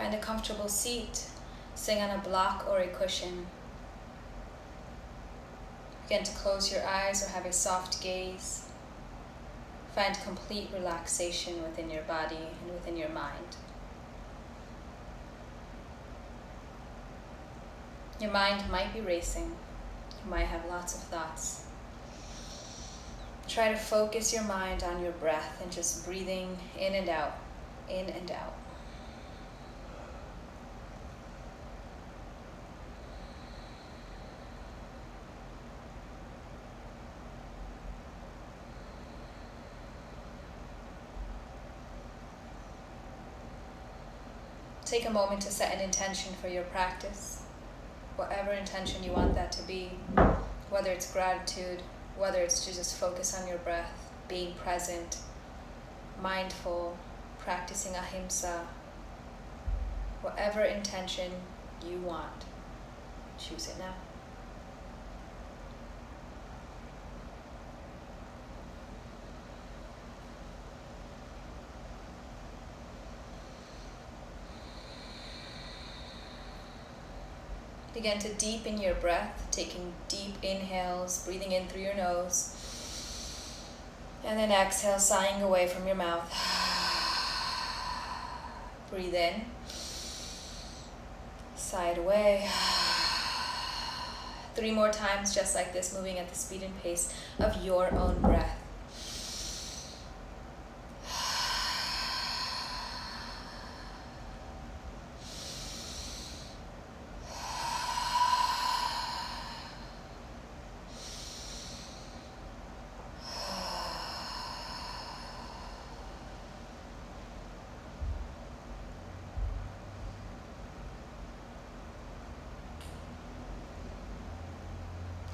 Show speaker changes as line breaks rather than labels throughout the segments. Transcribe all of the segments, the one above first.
Find a comfortable seat. Sitting on a block or a cushion. Begin to close your eyes or have a soft gaze. Find complete relaxation within your body and within your mind. Your mind might be racing. You might have lots of thoughts. Try to focus your mind on your breath and just breathing in and out, in and out. Take a moment to set an intention for your practice. Whatever intention you want that to be, whether it's gratitude, whether it's to just focus on your breath, being present, mindful, practicing ahimsa, whatever intention you want, choose it now. Begin to deepen your breath, taking deep inhales, breathing in through your nose. And then exhale, sighing away from your mouth. Breathe in. Sigh it away. 3 more times just like this, moving at the speed and pace of your own breath.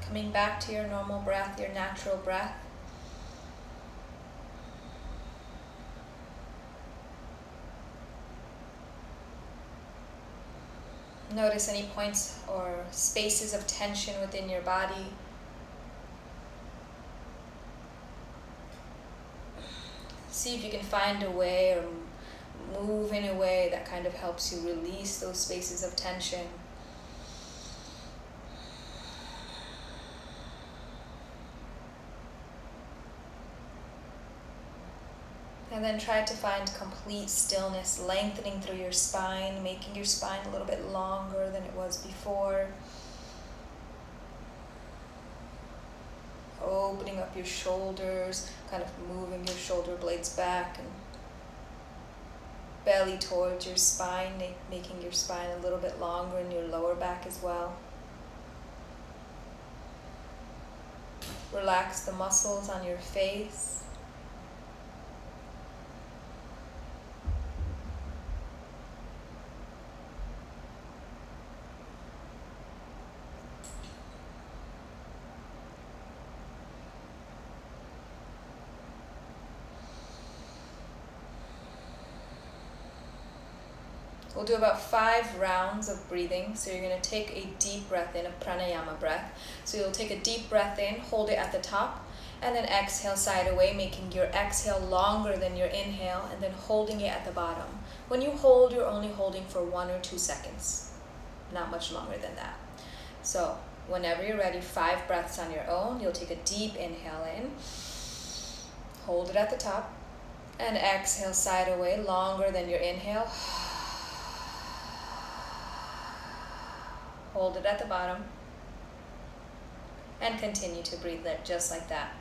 Coming back to your normal breath, your natural breath. Notice any points or spaces of tension within your body. See if you can find a way or move in a way that kind of helps you release those spaces of tension. And then try to find complete stillness, lengthening through your spine, making your spine a little bit longer than it was before. Opening up your shoulders, kind of moving your shoulder blades back and belly towards your spine, making your spine a little bit longer in your lower back as well. Relax the muscles on your face. We'll do about 5 rounds of breathing. So you're going to take a deep breath in, a pranayama breath. So you'll take a deep breath in, hold it at the top, and then exhale, sigh it away, making your exhale longer than your inhale, and then holding it at the bottom. When you hold, you're only holding for 1 or 2 seconds, not much longer than that. So whenever you're ready, 5 breaths on your own. You'll take a deep inhale in, hold it at the top, and exhale, sigh it away, longer than your inhale. Hold it at the bottom, and continue to breathe there, just like that.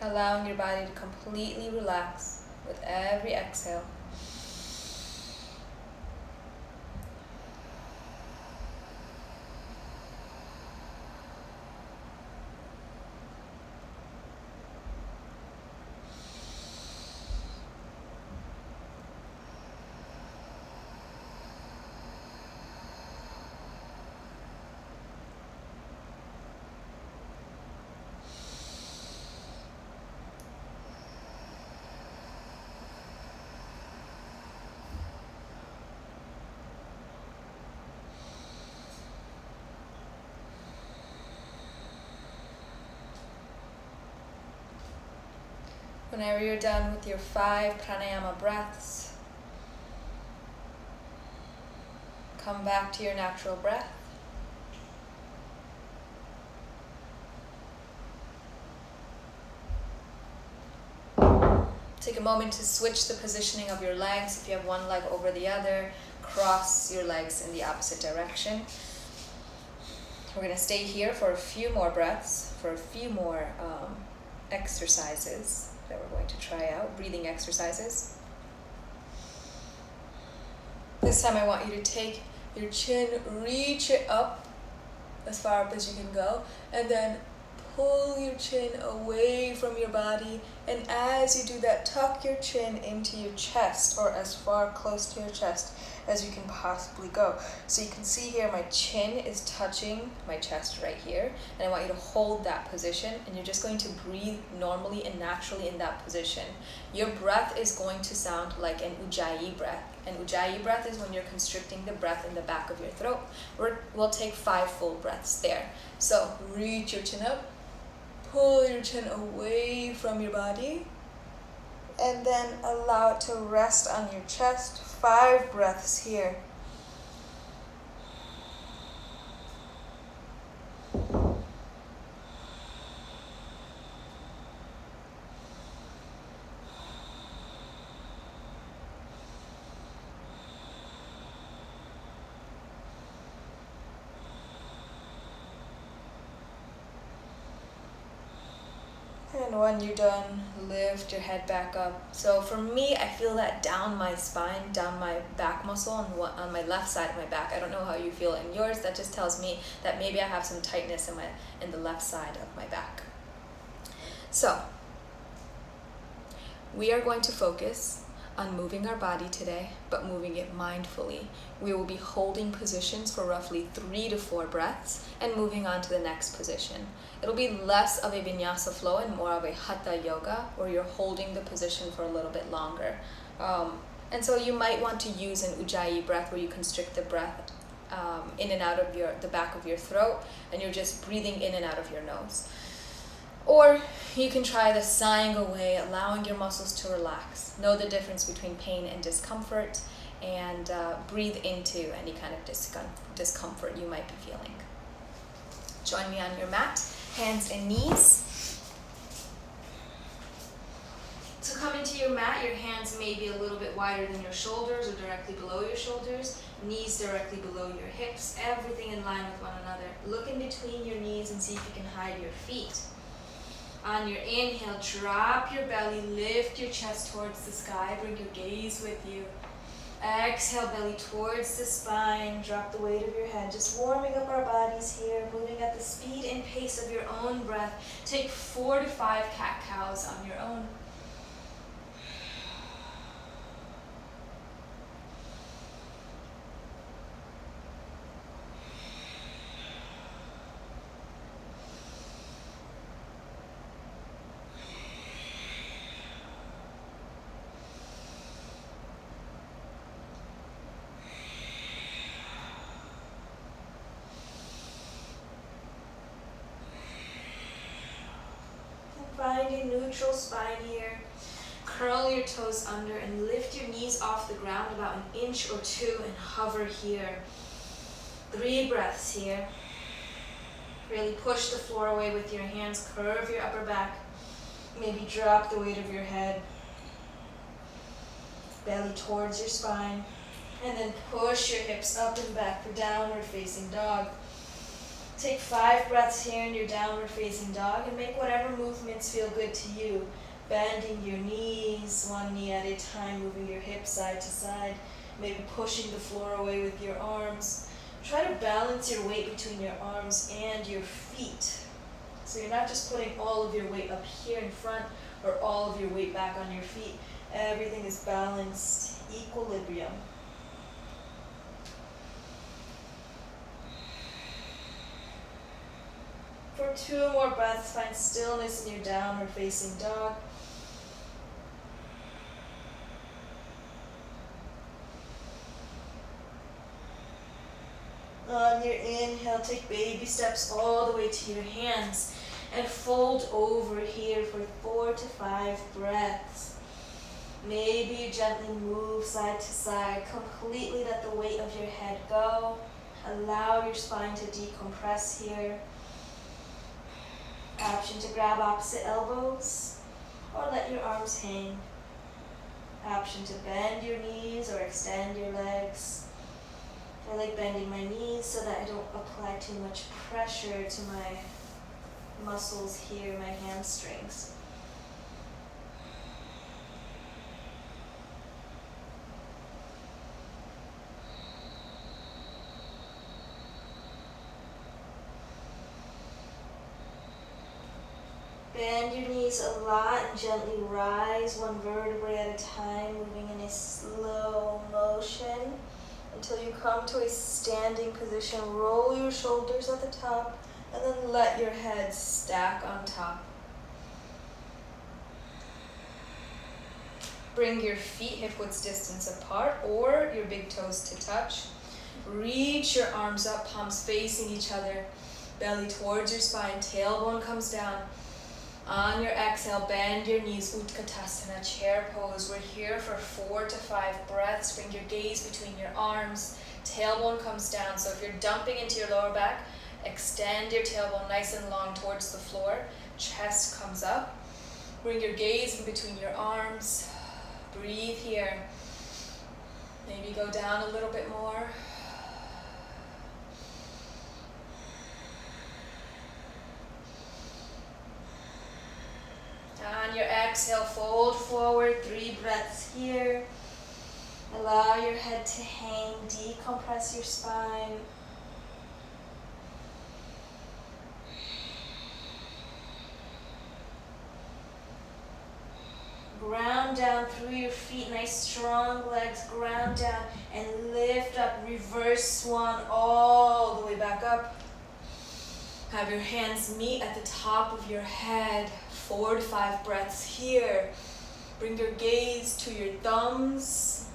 Allowing your body to completely relax with every exhale. Whenever you're done with your 5 pranayama breaths, come back to your natural breath. Take a moment to switch the positioning of your legs. If you have one leg over the other, cross your legs in the opposite direction. We're going to stay here for a few more breaths, for a few more exercises that we're going to try out, breathing exercises. This time I want you to take your chin, reach it up as far up as you can go, and then pull your chin away from your body, and as you do that, tuck your chin into your chest, or as far close to your chest as you can possibly go. So you can see here my chin is touching my chest right here, and I want you to hold that position, and you're just going to breathe normally and naturally in that position. Your breath is going to sound like an ujjayi breath. An ujjayi breath is when you're constricting the breath in the back of your throat. We'll take 5 full breaths there. So reach your chin up, pull your chin away from your body, and then allow it to rest on your chest. 5 breaths here. And when you're done, lift your head back up. So for me, I feel that down my spine, down my back muscle on my left side of my back. I don't know how you feel in yours. That just tells me that maybe I have some tightness in the left side of my back. So we are going to focus on moving our body today, but moving it mindfully. We will be holding positions for roughly 3 to 4 breaths and moving on to the next position. It'll be less of a vinyasa flow and more of a hatha yoga, where you're holding the position for a little bit longer. And so you might want to use an ujjayi breath, where you constrict the breath in and out of the back of your throat, and you're just breathing in and out of your nose. Or you can try the sighing away, allowing your muscles to relax. Know the difference between pain and discomfort, and breathe into any kind of discomfort you might be feeling. Join me on your mat, hands and knees. To come into your mat, your hands may be a little bit wider than your shoulders or directly below your shoulders, knees directly below your hips, everything in line with one another. Look in between your knees and see if you can hide your feet. On your inhale, drop your belly, lift your chest towards the sky, bring your gaze with you. Exhale, belly towards the spine, drop the weight of your head, just warming up our bodies here, moving at the speed and pace of your own breath. Take 4 to 5 cat-cows on your own. Find a neutral spine here. Curl your toes under and lift your knees off the ground about 1 inch or 2 and hover here. 3 breaths here. Really push the floor away with your hands. Curve your upper back. Maybe drop the weight of your head. Belly towards your spine. And then push your hips up and back for downward facing dog. Take 5 breaths here in your downward facing dog and make whatever movements feel good to you. Bending your knees, 1 knee at a time, moving your hips side to side, maybe pushing the floor away with your arms. Try to balance your weight between your arms and your feet. So you're not just putting all of your weight up here in front or all of your weight back on your feet. Everything is balanced, equilibrium. For 2 more breaths, find stillness in your downward facing dog. On your inhale, take baby steps all the way to your hands. and fold over here for 4 to 5 breaths. Maybe you gently move side to side, completely let the weight of your head go. Allow your spine to decompress here. Option to grab opposite elbows or let your arms hang. Option to bend your knees or extend your legs. I like bending my knees so that I don't apply too much pressure to my muscles here, my hamstrings. Bend your knees a lot and gently rise one vertebrae at a time, moving in a slow motion until you come to a standing position. Roll your shoulders at the top and then let your head stack on top. Bring your feet hip-width distance apart or your big toes to touch. Reach your arms up, palms facing each other, belly towards your spine, tailbone comes down. On your exhale, bend your knees, Utkatasana, chair pose. We're here for 4 to 5 breaths. Bring your gaze between your arms, tailbone comes down. So if you're dumping into your lower back, extend your tailbone nice and long towards the floor. Chest comes up. Bring your gaze in between your arms. Breathe here. Maybe go down a little bit more. On your exhale, fold forward, 3 breaths here. Allow your head to hang, decompress your spine. Ground down through your feet, nice strong legs, ground down and lift up, reverse swan all the way back up. Have your hands meet at the top of your head. 4 to 5 breaths here. Bring your gaze to your thumbs.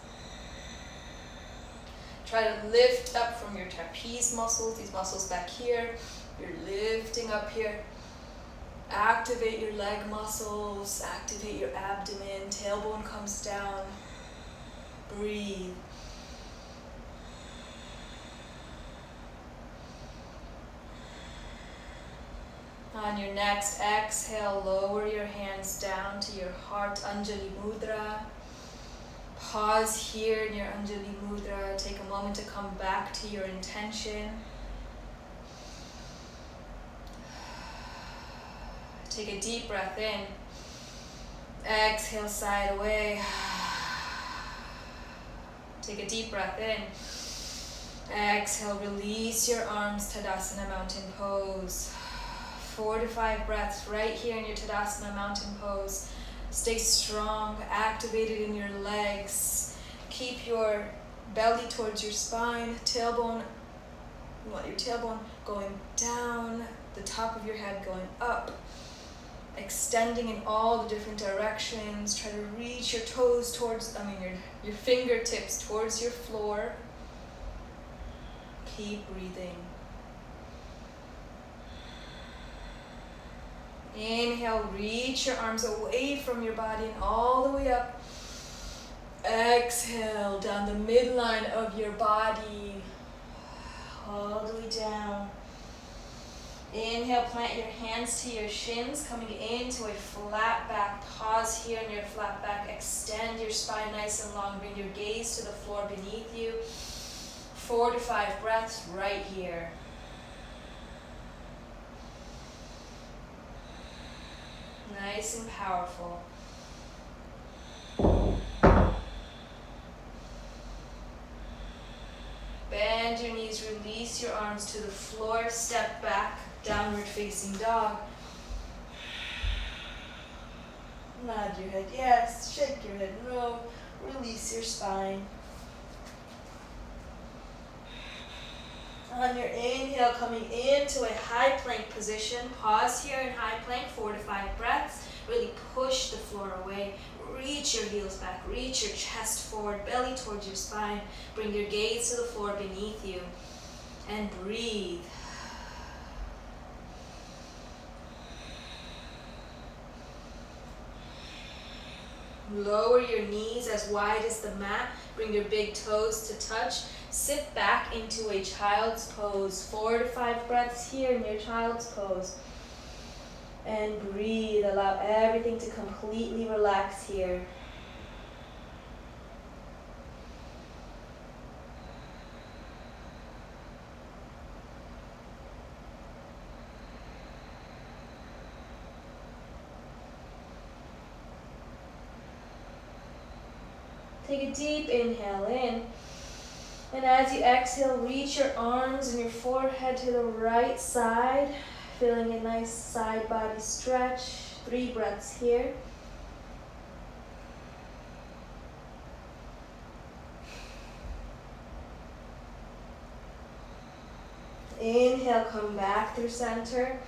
Try to lift up from your trapeze muscles, these muscles back here. You're lifting up here. Activate your leg muscles, activate your abdomen, tailbone comes down. Breathe. On your next exhale, lower your hands down to your heart, Anjali Mudra. Pause here in your Anjali Mudra. Take a moment to come back to your intention. Take a deep breath in. Exhale, side away. Take a deep breath in. Exhale, release your arms, Tadasana Mountain Pose. 4 to 5 breaths right here in your Tadasana Mountain Pose. Stay strong, activated in your legs. Keep your belly towards your spine, tailbone. You want your tailbone going down, the top of your head going up. Extending in all the different directions. Try to reach your toes towards, your fingertips towards your floor. Keep breathing. Inhale, reach your arms away from your body and all the way up. Exhale, down the midline of your body, all the way down. Inhale, plant your hands to your shins, coming into a flat back. Pause here in your flat back. Extend your spine nice and long. Bring your gaze to the floor beneath you. 4 to 5 breaths right here. Nice and powerful. Bend your knees, release your arms to the floor, step back, downward facing dog. Nod your head yes, shake your head no, release your spine. On your inhale, coming into a high plank position. Pause here in high plank, 4 to 5 breaths. Really push the floor away. Reach your heels back, reach your chest forward, belly towards your spine. Bring your gaze to the floor beneath you and breathe. Lower your knees as wide as the mat. Bring your big toes to touch. Sit back into a child's pose. 4 to 5 breaths here in your child's pose. And breathe. Allow everything to completely relax here. Take a deep inhale in. And as you exhale, reach your arms and your forehead to the right side. Feeling a nice side body stretch. 3 breaths here. Inhale, come back through center.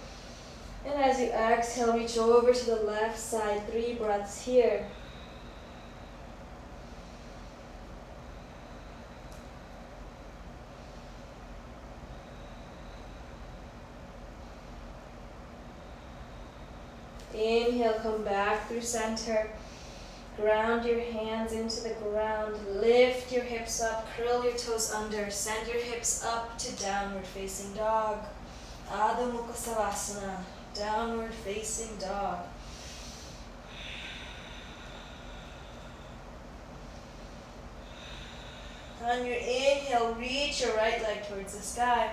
And as you exhale, reach over to the left side. 3 breaths here. Inhale, come back through center. Ground your hands into the ground. Lift your hips up. Curl your toes under. Send your hips up to downward facing dog. Adho Mukha Savasana. Downward facing dog. On your inhale, reach your right leg towards the sky.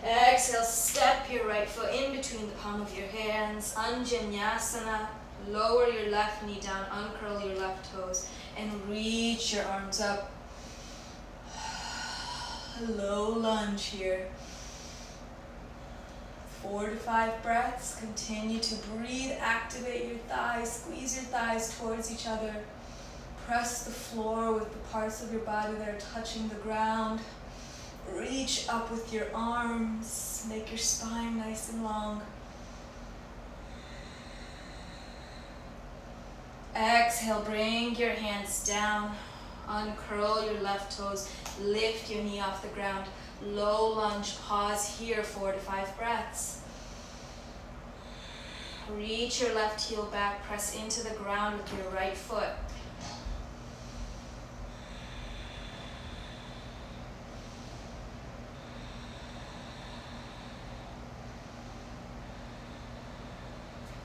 Exhale, step your right foot in between the palm of your hands. Anjanyasana. Lower your left knee down, uncurl your left toes, and reach your arms up. Low lunge here. 4 to 5 breaths. Continue to breathe. Activate your thighs. Squeeze your thighs towards each other. Press the floor with the parts of your body that are touching the ground. Reach up with your arms. Make your spine nice and long. Exhale, bring your hands down. Uncurl your left toes. Lift your knee off the ground. Low lunge. Pause here. 4 to 5 breaths. Reach your left heel back. Press into the ground with your right foot.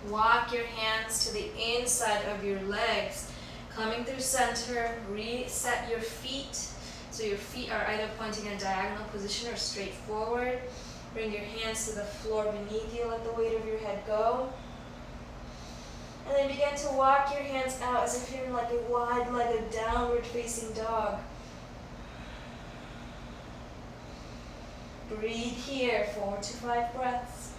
Walk your hands to the inside of your legs. Coming through center, reset your feet. So your feet are either pointing in a diagonal position or straight forward. Bring your hands to the floor beneath you. Let the weight of your head go. And then begin to walk your hands out as if you're in like a wide-legged downward facing dog. Breathe here, 4 to 5 breaths.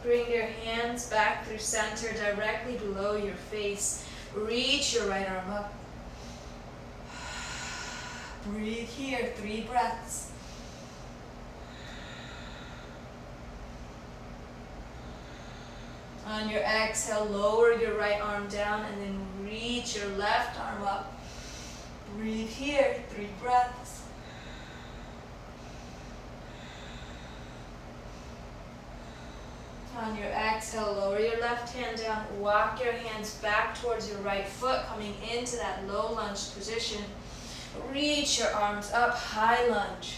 Bring your hands back through center, directly below your face. Reach your right arm up. Breathe here, 3 breaths. On your exhale, lower your right arm down and then reach your left arm up. Breathe here, 3 breaths. On your exhale, lower your left hand down. Walk your hands back towards your right foot, coming into that low lunge position. Reach your arms up, high lunge.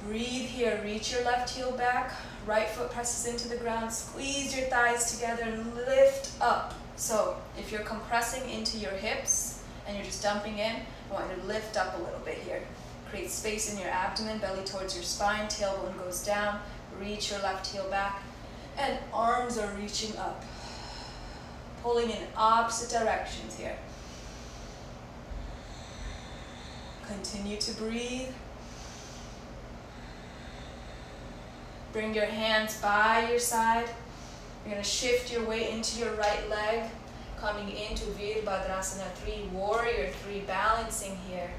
Breathe here, reach your left heel back. Right foot presses into the ground. Squeeze your thighs together and lift up. So if you're compressing into your hips and you're just dumping in, I want you to lift up a little bit here. Create space in your abdomen, belly towards your spine, tailbone goes down. Reach your left heel back. And arms are reaching up, pulling in opposite directions here. Continue to breathe. Bring your hands by your side. You're going to shift your weight into your right leg, coming into Virabhadrasana 3, Warrior 3, balancing here.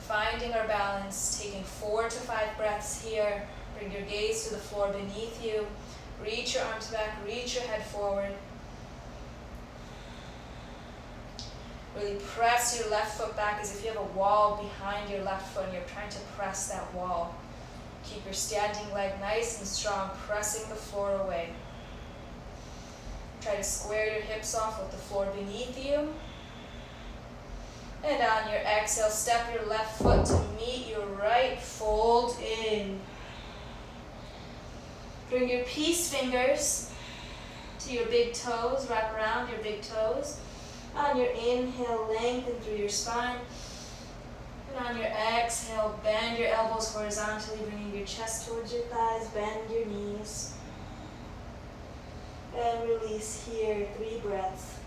Finding our balance, taking 4 to 5 breaths here. Bring your gaze to the floor beneath you. Reach your arms back, reach your head forward. Really press your left foot back as if you have a wall behind your left foot and you're trying to press that wall. Keep your standing leg nice and strong, pressing the floor away. Try to square your hips off with the floor beneath you. And on your exhale, step your left foot to meet your right, fold in. Bring your peace fingers to your big toes, wrap around your big toes. On your inhale, lengthen through your spine. And on your exhale, bend your elbows horizontally, bringing your chest towards your thighs, bend your knees. And release here, 3 breaths.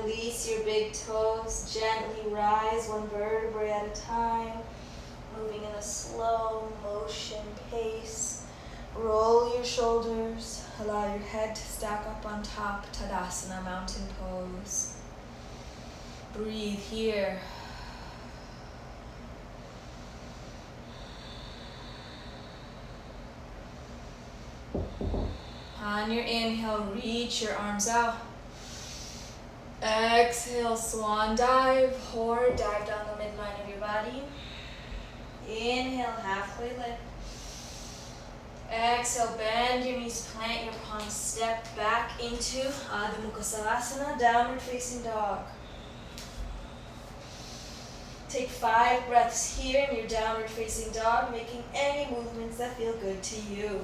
Release your big toes, gently rise 1 vertebrae at a time, moving in a slow motion pace. Roll your shoulders, allow your head to stack up on top, Tadasana, mountain pose. Breathe here. On your inhale, reach your arms out. Exhale, swan dive, or dive down the midline of your body. Inhale, halfway lift. Exhale, bend your knees, plant your palms, step back into Adho Mukha Savasana, downward facing dog. Take 5 breaths here in your downward facing dog, making any movements that feel good to you.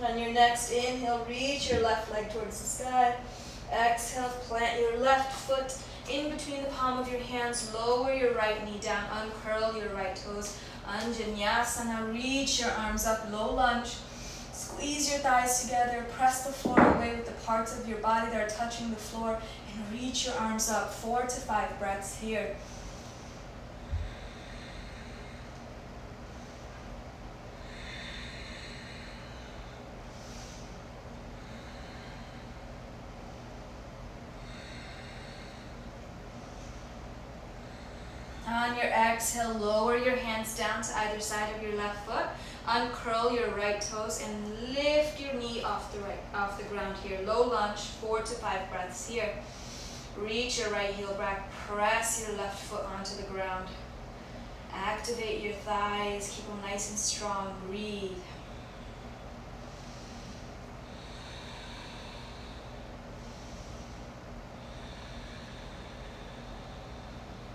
On your next inhale, reach your left leg towards the sky. Exhale, plant your left foot in between the palm of your hands. Lower your right knee down, uncurl your right toes. Anjanyasana, reach your arms up, low lunge. Squeeze your thighs together, press the floor away with the parts of your body that are touching the floor, and reach your arms up. 4 to 5 breaths here. On your exhale, lower your hands down to either side of your left foot. Uncurl your right toes and lift your knee off the ground here. Low lunge, 4 to 5 breaths here. Reach your right heel back, press your left foot onto the ground. Activate your thighs, keep them nice and strong. Breathe.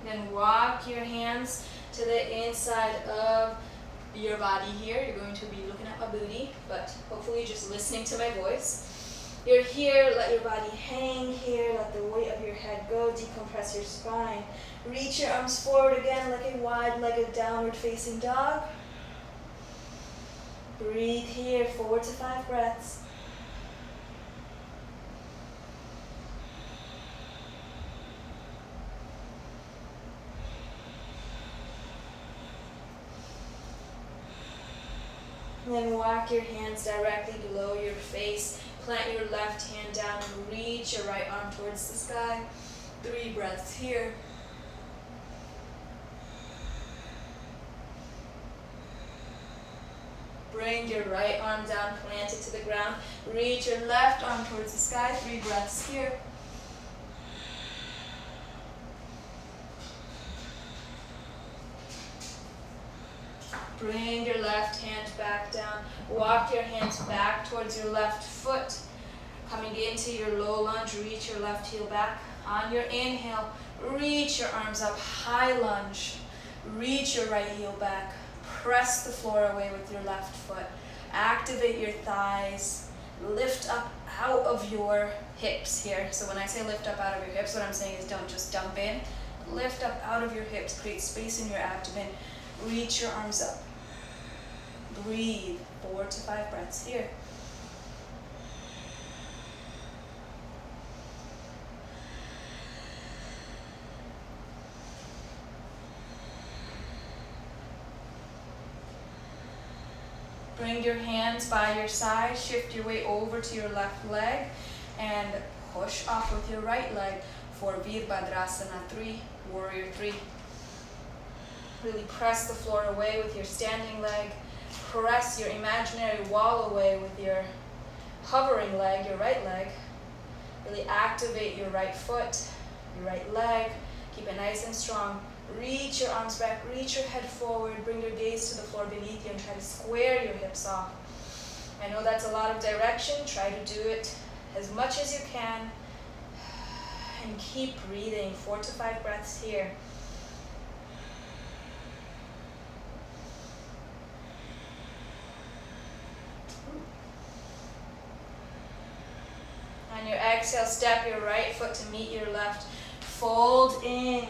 Then walk your hands to the inside of your body here. You're going to be looking at my booty, but hopefully just listening to my voice. You're here, let your body hang here, let the weight of your head go, decompress your spine. Reach your arms forward again like a wide-legged downward facing dog. Breathe here, 4 to 5 breaths. And then walk your hands directly below your face. Plant your left hand down and reach your right arm towards the sky. 3 breaths here. Bring your right arm down, plant it to the ground. Reach your left arm towards the sky. 3 breaths here. Bring your left hand back down. Walk your hands back towards your left foot. Coming into your low lunge, reach your left heel back. On your inhale, reach your arms up, high lunge. Reach your right heel back. Press the floor away with your left foot. Activate your thighs. Lift up out of your hips here. So when I say lift up out of your hips, what I'm saying is don't just dump in. Lift up out of your hips. Create space in your abdomen. Reach your arms up. Breathe. 4 to 5 breaths here. Bring your hands by your side, shift your weight over to your left leg, and push off with your right leg for Virabhadrasana 3, Warrior 3. Really press the floor away with your standing leg. Press your imaginary wall away with your hovering leg, your right leg. Really activate your right foot, your right leg. Keep it nice and strong. Reach your arms back, reach your head forward, bring your gaze to the floor beneath you and try to square your hips off. I know that's a lot of direction. Try to do it as much as you can. And keep breathing. 4 to 5 breaths here. On your exhale, step your right foot to meet your left. Fold in.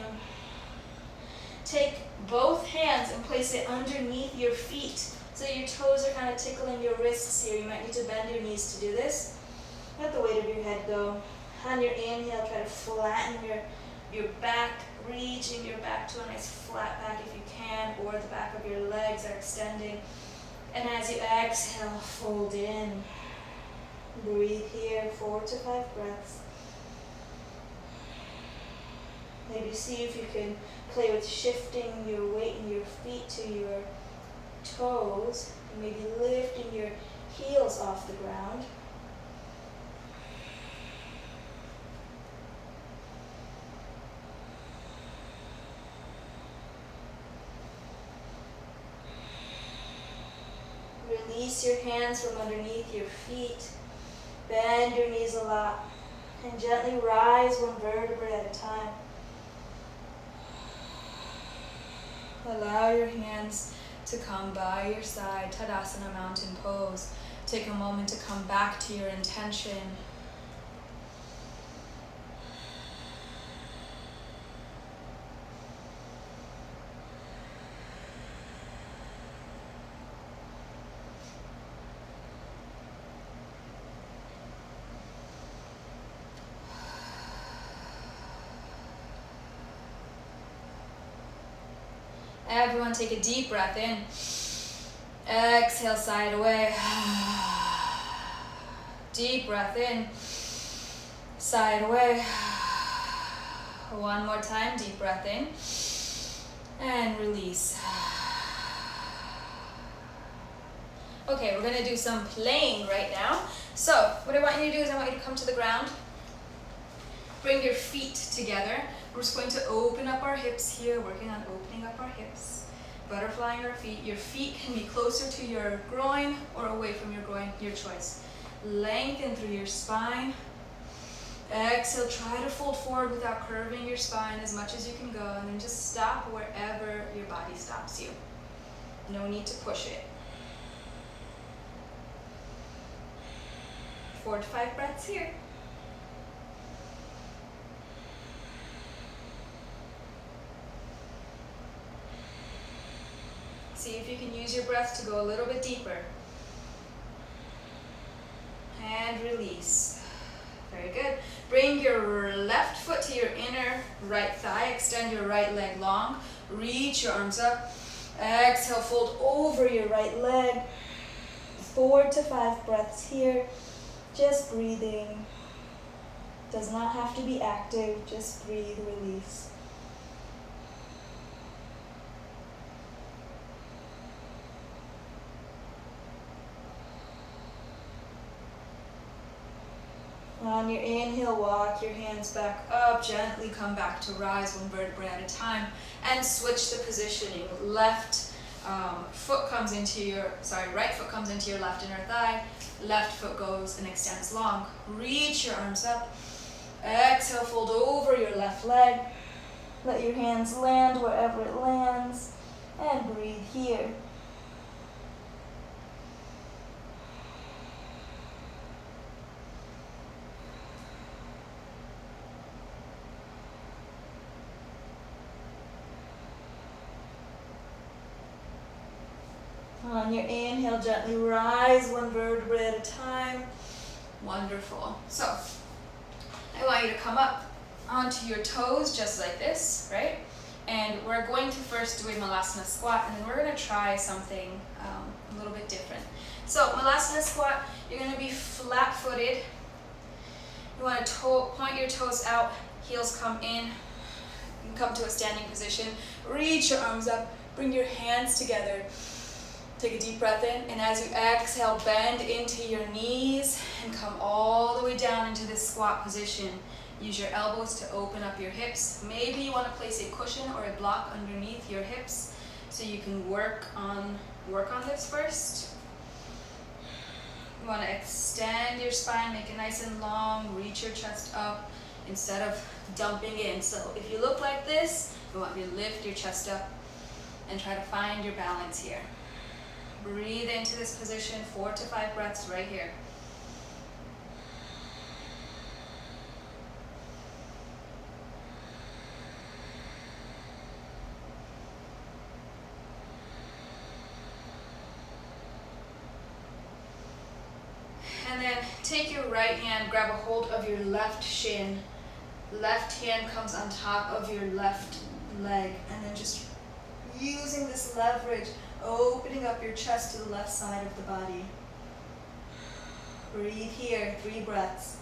Take both hands and place it underneath your feet. So your toes are kind of tickling your wrists here. You might need to bend your knees to do this. Let the weight of your head go. On your inhale, try to flatten your back, reaching your back to a nice flat back if you can, or the back of your legs are extending. And as you exhale, fold in. Breathe here, 4 to 5 breaths. Maybe see if you can play with shifting your weight in your feet to your toes. And maybe lifting your heels off the ground. Release your hands from underneath your feet. Bend your knees a lot. And gently rise one vertebrae at a time. Allow your hands to come by your side, Tadasana Mountain Pose. Take a moment to come back to your intention. Everyone take a deep breath in. Exhale, side away. Deep breath in. Side away. One more time, deep breath in. And release. Okay, we're going to do some playing right now. So, what I want you to do is I want you to come to the ground. Bring your feet together. We're just going to open up our hips here, working on opening up our hips. Butterflying our feet. Your feet can be closer to your groin or away from your groin, your choice. Lengthen through your spine. Exhale, try to fold forward without curving your spine as much as you can go, and then just stop wherever your body stops you. No need to push it. 4 to 5 breaths here. See if you can use your breath to go a little bit deeper. And release. Very good. Bring your left foot to your inner right thigh. Extend your right leg long. Reach your arms up. Exhale, fold over your right leg. 4 to 5 breaths here. Just breathing. Does not have to be active. Just breathe, release. On your inhale, walk your hands back up, gently come back to rise one vertebrae at a time, and switch the positioning. Right foot comes into your left inner thigh, left foot goes and extends long. Reach your arms up, exhale, fold over your left leg, let your hands land wherever it lands, and breathe here. On your inhale, gently rise one vertebrae at a time. Wonderful. So, I want you to come up onto your toes just like this, right? And we're going to first do a Malasana squat, and then we're going to try something a little bit different. So Malasana squat, you're going to be flat-footed. You want to point your toes out, heels come in, and come to a standing position. Reach your arms up, bring your hands together. Take a deep breath in, and as you exhale, bend into your knees and come all the way down into this squat position. Use your elbows to open up your hips. Maybe you want to place a cushion or a block underneath your hips so you can work on this first. You want to extend your spine, make it nice and long, reach your chest up instead of dumping in. So if you look like this, you want you to lift your chest up and try to find your balance here. Breathe into this position, 4 to 5 breaths right here. And then take your right hand, grab a hold of your left shin. Left hand comes on top of your left leg, and then just using this leverage, opening up your chest to the left side of the body. Breathe here, 3 breaths.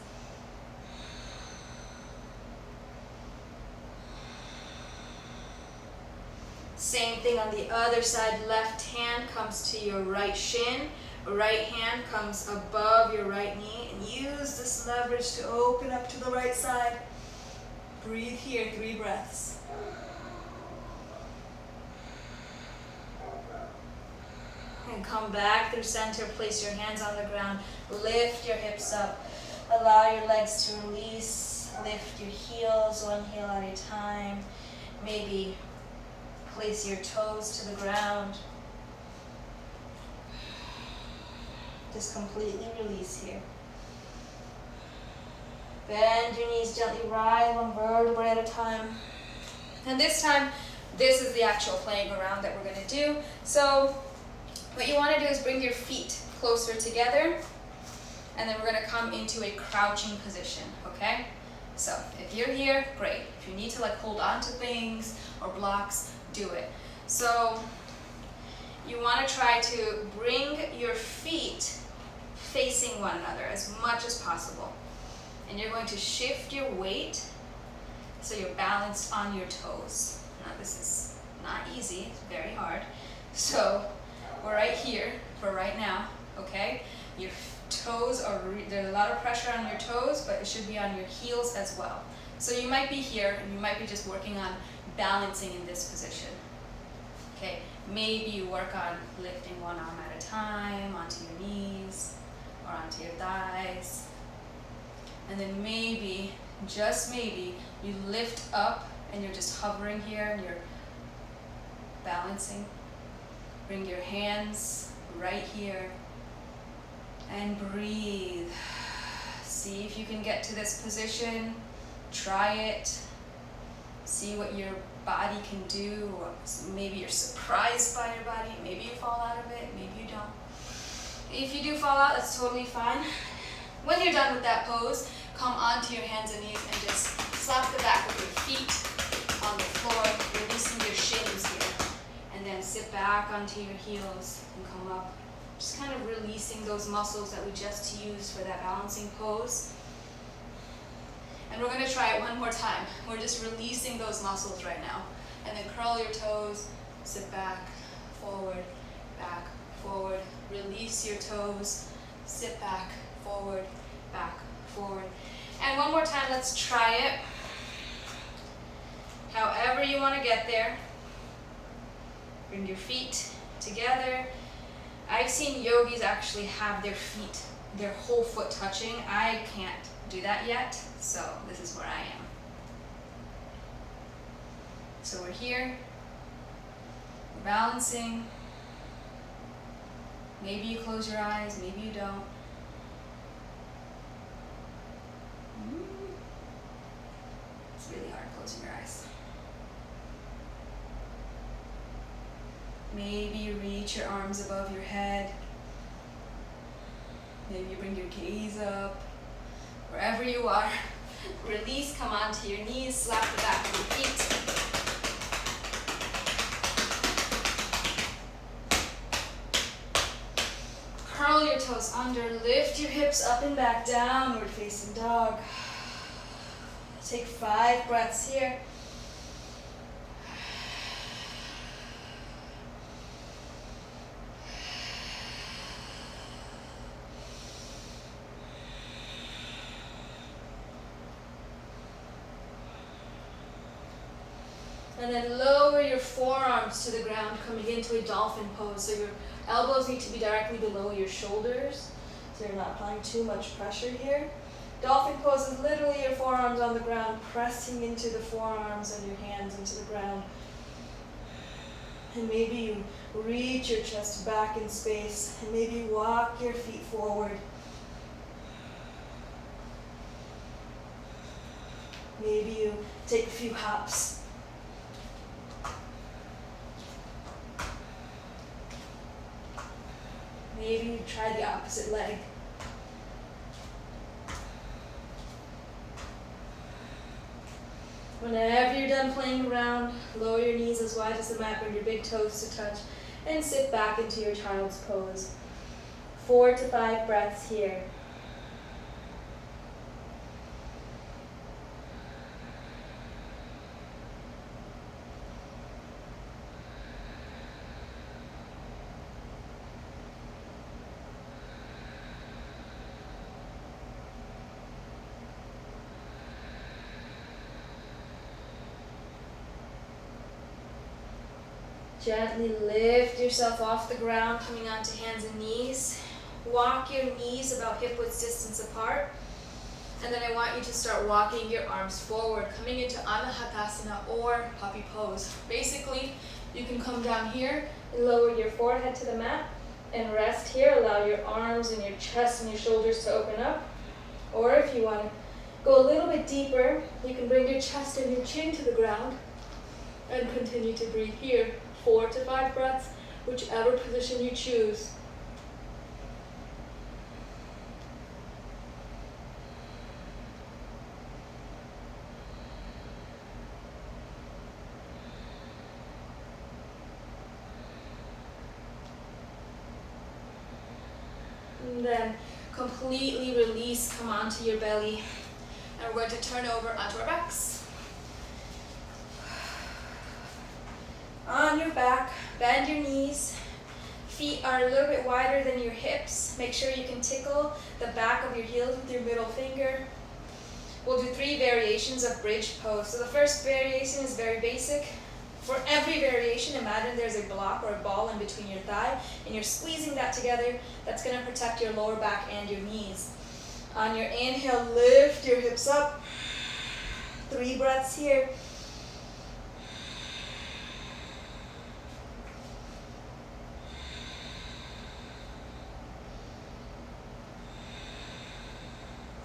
Same thing on the other side. Left hand comes to your right shin. Right hand comes above your right knee, and use this leverage to open up to the right side. Breathe here, 3 breaths. And come back through center, place your hands on the ground, lift your hips up, allow your legs to release, lift your heels, 1 heel at a time. Maybe place your toes to the ground. Just completely release here. Bend your knees gently, rise 1 vertebrae at a time. And this time, this is the actual playing around that we're going to do. So what you want to do is bring your feet closer together, and then we're going to come into a crouching position, okay? So if you're here, great. If you need to hold on to things or blocks, do it. So you want to try to bring your feet facing one another as much as possible. And you're going to shift your weight so you're balanced on your toes. Now this is not easy, it's very hard. So we're right here for right now, okay? Your toes are, there's a lot of pressure on your toes, but it should be on your heels as well. So you might be here and you might be just working on balancing in this position. Okay, maybe you work on lifting 1 arm at a time onto your knees or onto your thighs. And then maybe, just maybe, you lift up and you're just hovering here and you're balancing. Bring your hands right here and breathe. See if you can get to this position. Try it. See what your body can do. Maybe you're surprised by your body. Maybe you fall out of it. Maybe you don't. If you do fall out, that's totally fine. When you're done with that pose, come onto your hands and knees and just slap the back of your feet on the floor, releasing your shins here. And then sit back onto your heels and come up. Just kind of releasing those muscles that we just used for that balancing pose. And we're going to try it 1 more time. We're just releasing those muscles right now. And then curl your toes, sit back, forward, back, forward. Release your toes, sit back, forward, back, forward. And 1 more time, let's try it. However you want to get there. Bring your feet together. I've seen yogis actually have their feet, their whole foot touching. I can't do that yet, so this is where I am. So we're here, we're balancing. Maybe you close your eyes, maybe you don't. It's really hard closing your eyes. Maybe you reach your arms above your head. Maybe you bring your gaze up. Wherever you are, release, come onto your knees, slap the back of your feet. toes under, lift your hips up and back, downward facing dog. Take 5 breaths here. And then lower your forearms to the ground, coming into a dolphin pose. So your elbows need to be directly below your shoulders, so you're not applying too much pressure here. Dolphin pose is literally your forearms on the ground, pressing into the forearms and your hands into the ground. And maybe you reach your chest back in space, and maybe walk your feet forward. Maybe you take a few hops. Maybe you try the opposite leg. Whenever you're done playing around, lower your knees as wide as the mat, bring your big toes to touch, and sit back into your child's pose. 4 to 5 breaths here. Gently lift yourself off the ground, coming onto hands and knees. Walk your knees about hip-width distance apart. And then I want you to start walking your arms forward, coming into Anahatasana or puppy pose. Basically, you can come down here and lower your forehead to the mat and rest here. Allow your arms and your chest and your shoulders to open up. Or if you want to go a little bit deeper, you can bring your chest and your chin to the ground and continue to breathe here. 4 to 5 breaths, whichever position you choose. And then completely release, come onto your belly. And we're going to turn over onto our backs. On your back, bend your knees. Feet are a little bit wider than your hips. Make sure you can tickle the back of your heels with your middle finger. We'll do 3 variations of bridge pose. So the first variation is very basic. For every variation, imagine there's a block or a ball in between your thigh, and you're squeezing that together. That's going to protect your lower back and your knees. On your inhale, lift your hips up. 3 breaths here.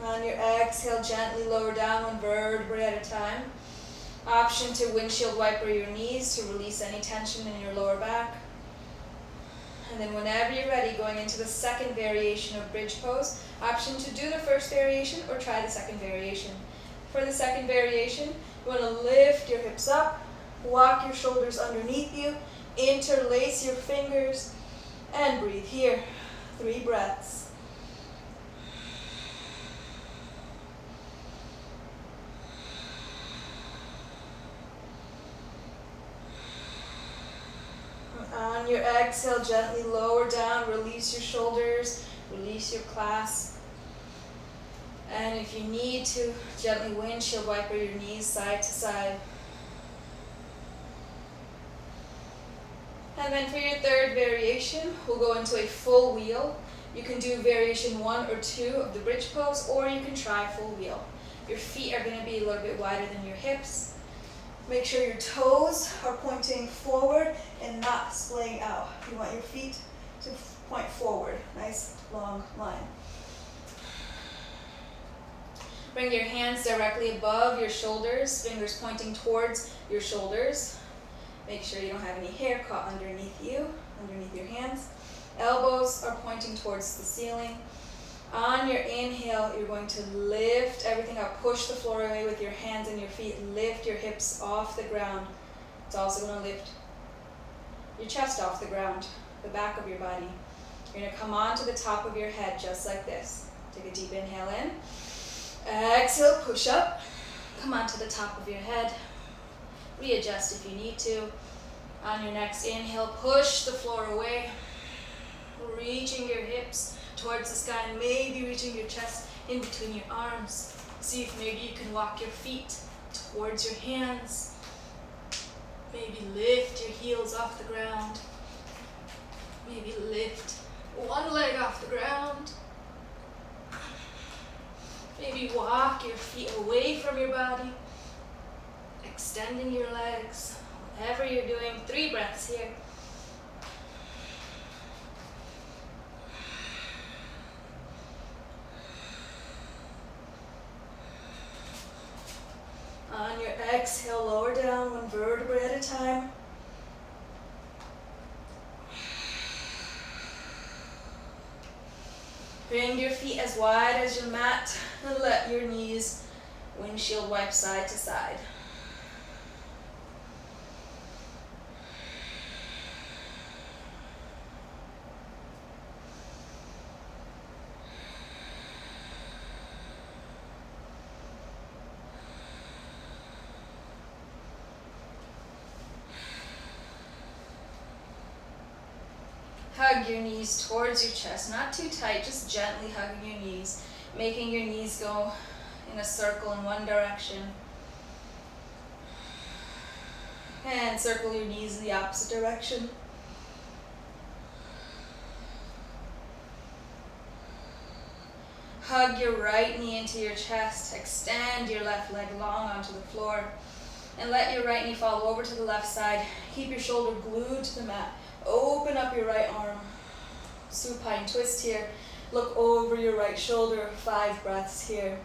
On your exhale, gently lower down 1 vertebrae at a time. Option to windshield wiper your knees to release any tension in your lower back. And then whenever you're ready, going into the second variation of bridge pose, option to do the first variation or try the second variation. For the second variation, you want to lift your hips up, walk your shoulders underneath you, interlace your fingers, and breathe here. 3 breaths. On your exhale, gently lower down, release your shoulders, release your clasp. And if you need to, gently windshield wiper your knees side to side. And then for your third variation, we'll go into a full wheel. You can do variation 1 or 2 of the bridge pose, or you can try full wheel. Your feet are going to be a little bit wider than your hips. Make sure your toes are pointing forward and not splaying out. You want your feet to point forward. Nice long line. Bring your hands directly above your shoulders, fingers pointing towards your shoulders. Make sure you don't have any hair caught underneath you, underneath your hands. Elbows are pointing towards the ceiling. On your inhale, you're going to lift everything up. Push the floor away with your hands and your feet. Lift your hips off the ground. It's also going to lift your chest off the ground, the back of your body. You're going to come on to the top of your head just like this. Take a deep inhale in. Exhale, push up. Come on to the top of your head. Readjust if you need to. On your next inhale, push the floor away. Reaching your hips towards the sky and maybe reaching your chest in between your arms. See if maybe you can walk your feet towards your hands. Maybe lift your heels off the ground. Maybe lift one leg off the ground. Maybe walk your feet away from your body, extending your legs. Whatever you're doing, 3 breaths here. On your exhale, lower down 1 vertebra at a time. Bring your feet as wide as your mat and let your knees windshield wipe side to side. Hug your knees towards your chest, not too tight, just gently hugging your knees, making your knees go in a circle in one direction. And circle your knees in the opposite direction. Hug your right knee into your chest, extend your left leg long onto the floor, and let your right knee fall over to the left side. Keep your shoulder glued to the mat. Open up your right arm. Supine twist here. Look over your right shoulder. 5 breaths here.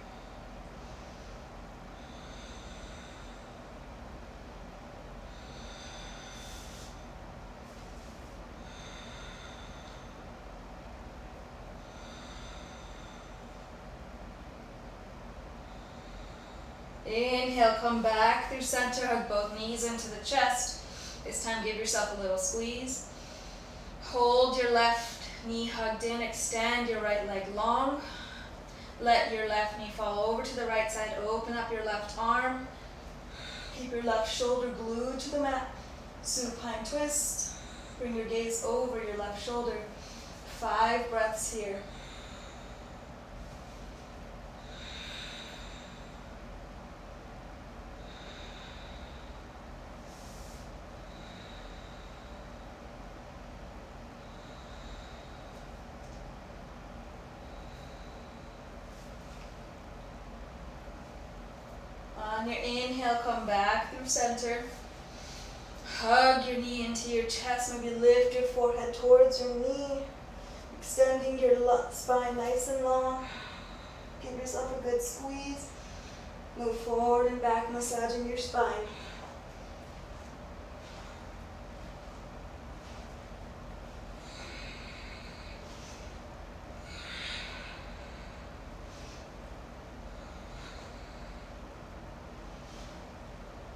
Inhale, come back through center. Hug both knees into the chest. This time give yourself a little squeeze. Hold your left knee hugged in, extend your right leg long. Let your left knee fall over to the right side, open up your left arm. Keep your left shoulder glued to the mat. Supine twist. Bring your gaze over your left shoulder. 5 breaths here. On your inhale, come back through center. Hug your knee into your chest. Maybe lift your forehead towards your knee. Extending your spine nice and long. Give yourself a good squeeze. Move forward and back, massaging your spine.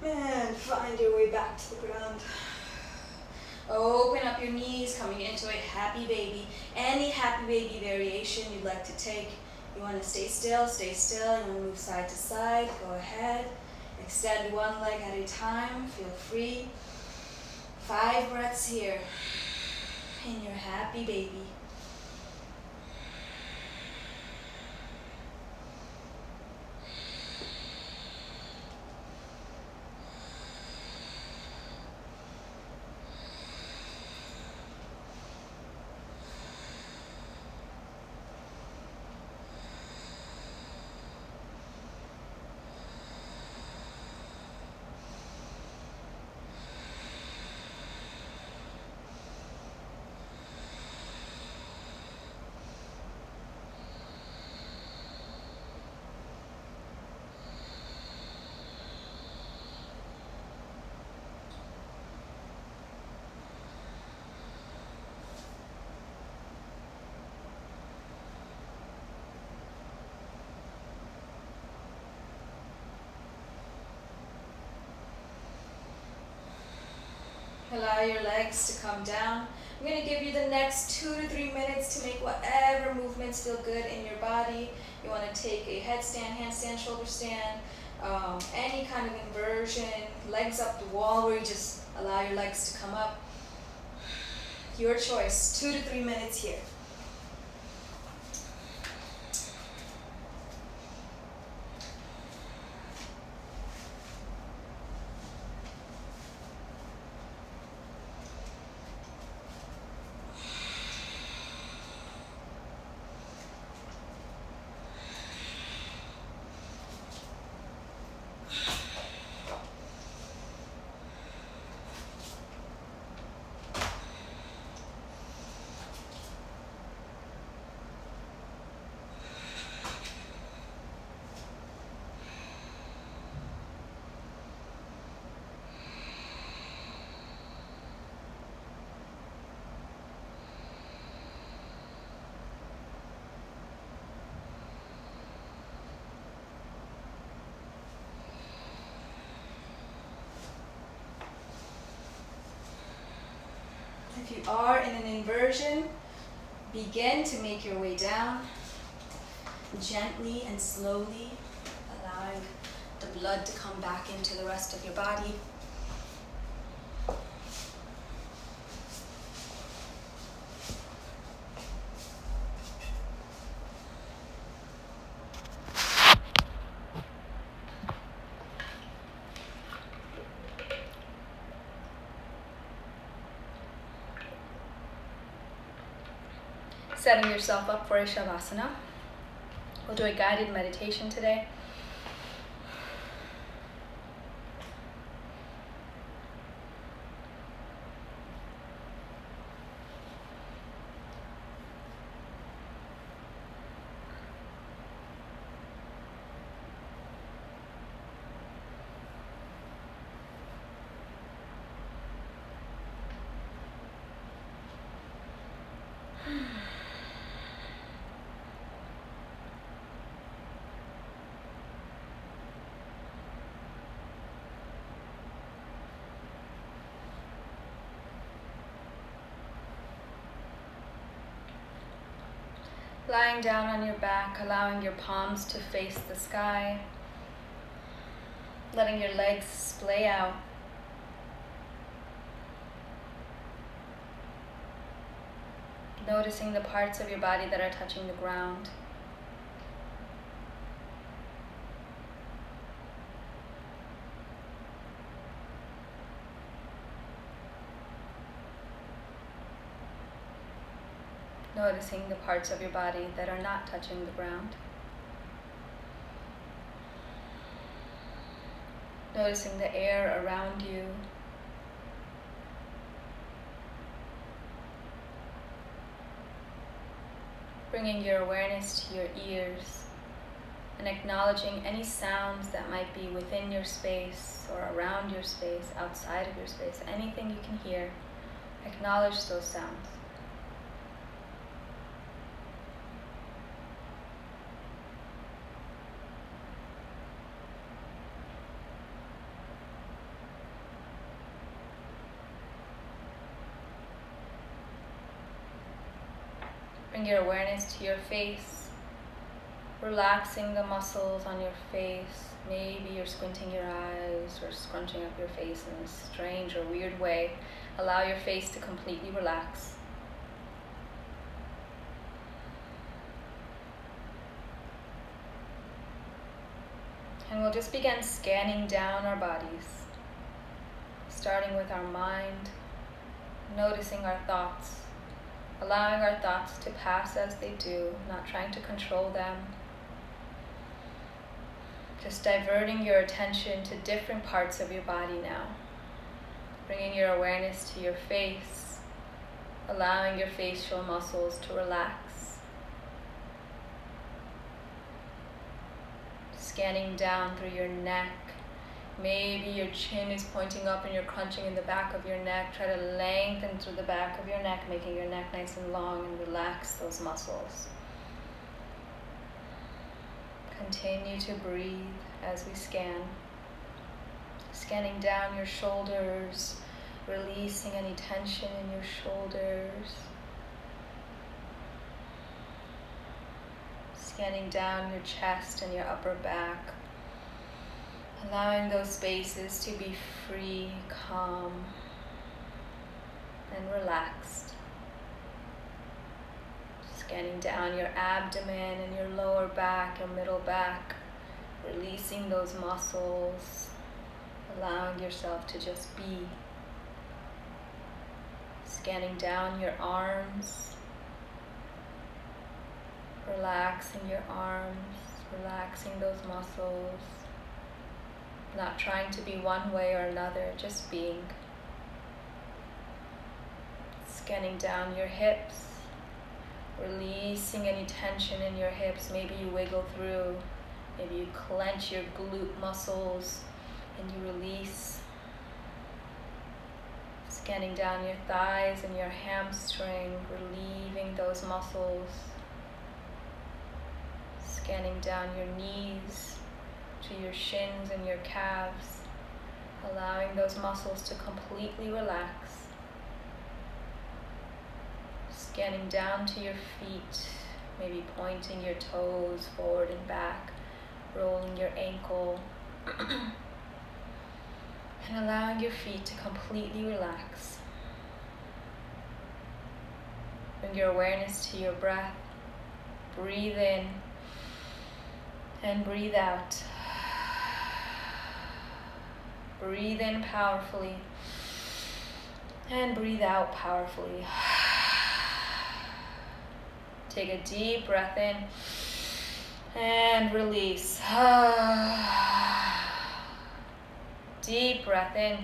And find your way back to the ground. Open up your knees, coming into a happy baby. Any happy baby variation you'd like to take. You want to stay still, stay still. You want to move side to side, go ahead. Extend one leg at a time, feel free. 5 breaths here in your happy baby. Allow your legs to come down. I'm going to give you the next 2 to 3 minutes to make whatever movements feel good in your body. You want to take a headstand, handstand, shoulder stand, any kind of inversion, legs up the wall where you just allow your legs to come up. Your choice, 2 to 3 minutes here. If you are in an inversion, begin to make your way down, gently and slowly, allowing the blood to come back into the rest of your body. Setting yourself up for a Shavasana. We'll do a guided meditation today. Lying down on your back, allowing your palms to face the sky, letting your legs splay out. Noticing the parts of your body that are touching the ground. Noticing the parts of your body that are not touching the ground. Noticing the air around you. Bringing your awareness to your ears and acknowledging any sounds that might be within your space or around your space, outside of your space, anything you can hear. Acknowledge those sounds. Bring your awareness to your face, relaxing the muscles on your face. Maybe you're squinting your eyes or scrunching up your face in a strange or weird way. Allow your face to completely relax. And we'll just begin scanning down our bodies, starting with our mind, noticing our thoughts. Allowing our thoughts to pass as they do, not trying to control them. Just diverting your attention to different parts of your body now. Bringing your awareness to your face, allowing your facial muscles to relax. Scanning down through your neck. Maybe your chin is pointing up and you're crunching in the back of your neck. Try to lengthen through the back of your neck, making your neck nice and long, and relax those muscles. Continue to breathe as we scan. Scanning down your shoulders, releasing any tension in your shoulders. Scanning down your chest and your upper back. Allowing those spaces to be free, calm, and relaxed. Scanning down your abdomen and your lower back, your middle back. Releasing those muscles. Allowing yourself to just be. Scanning down your arms. Relaxing your arms. Relaxing those muscles. Not trying to be one way or another, just being. Scanning down your hips, releasing any tension in your hips. Maybe you wiggle through, maybe you clench your glute muscles and you release. Scanning down your thighs and your hamstring, relieving those muscles. Scanning down your knees to your shins and your calves, allowing those muscles to completely relax. Scanning down to your feet, maybe pointing your toes forward and back, rolling your ankle, and allowing your feet to completely relax. Bring your awareness to your breath. Breathe in and breathe out. Breathe in powerfully and breathe out powerfully. Take a deep breath in and release. Deep breath in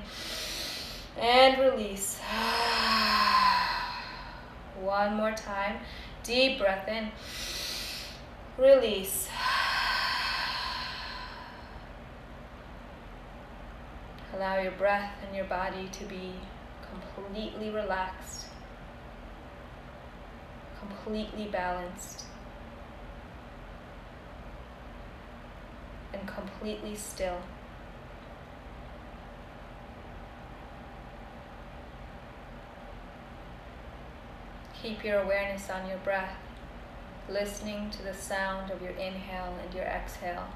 and release. One more time. Deep breath in. Release. Allow your breath and your body to be completely relaxed, completely balanced, and completely still. Keep your awareness on your breath, listening to the sound of your inhale and your exhale.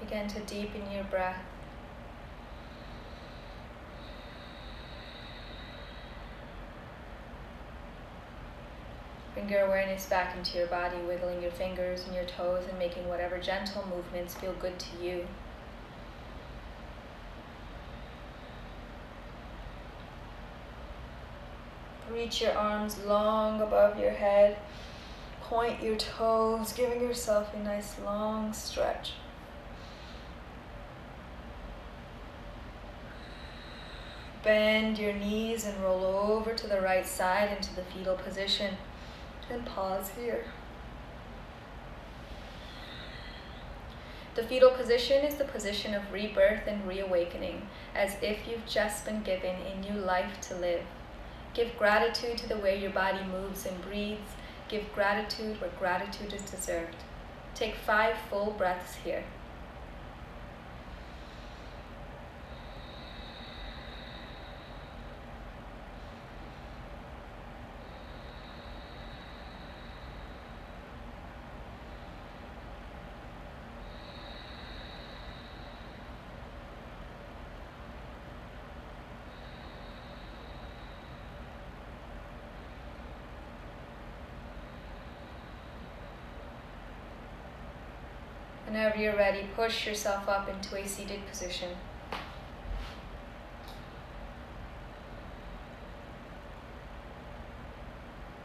Begin to deepen your breath. Bring your awareness back into your body, wiggling your fingers and your toes and making whatever gentle movements feel good to you. Reach your arms long above your head. Point your toes, giving yourself a nice long stretch. Bend your knees and roll over to the right side into the fetal position. And pause here. The fetal position is the position of rebirth and reawakening, as if you've just been given a new life to live. Give gratitude to the way your body moves and breathes. Give gratitude where gratitude is deserved. Take 5 full breaths here. Whenever you're ready, push yourself up into a seated position.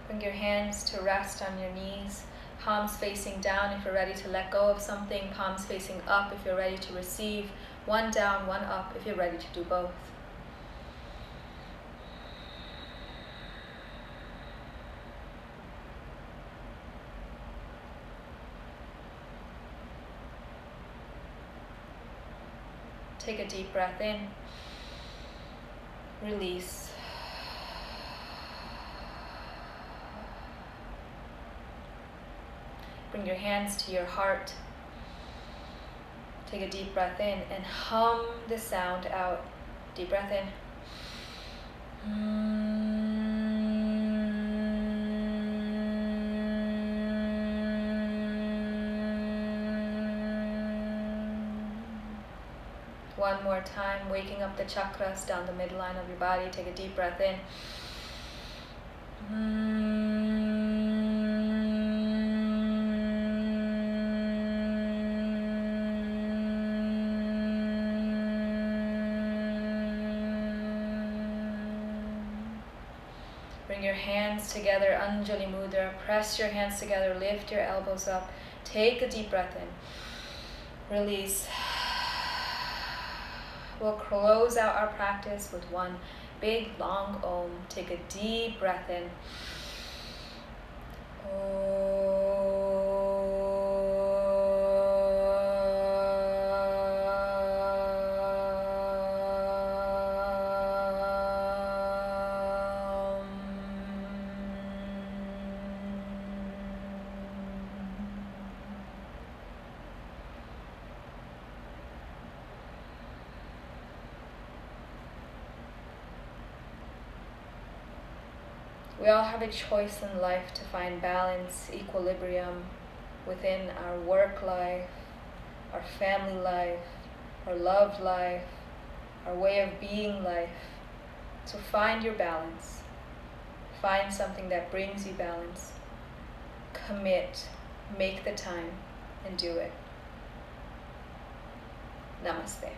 Bring your hands to rest on your knees, palms facing down if you're ready to let go of something, palms facing up if you're ready to receive, one down, one up if you're ready to do both. Take a deep breath in, release. Bring your hands to your heart. Take a deep breath in and hum the sound out. Deep breath in. One more time, waking up the chakras down the midline of your body. Take a deep breath in. Bring your hands together, Anjali Mudra. Press your hands together, lift your elbows up. Take a deep breath in. Release. We'll close out our practice with one big long Om. Take a deep breath in. We all have a choice in life to find balance, equilibrium within our work life, our family life, our love life, our way of being life. So find your balance. Find something that brings you balance. Commit, make the time, and do it. Namaste.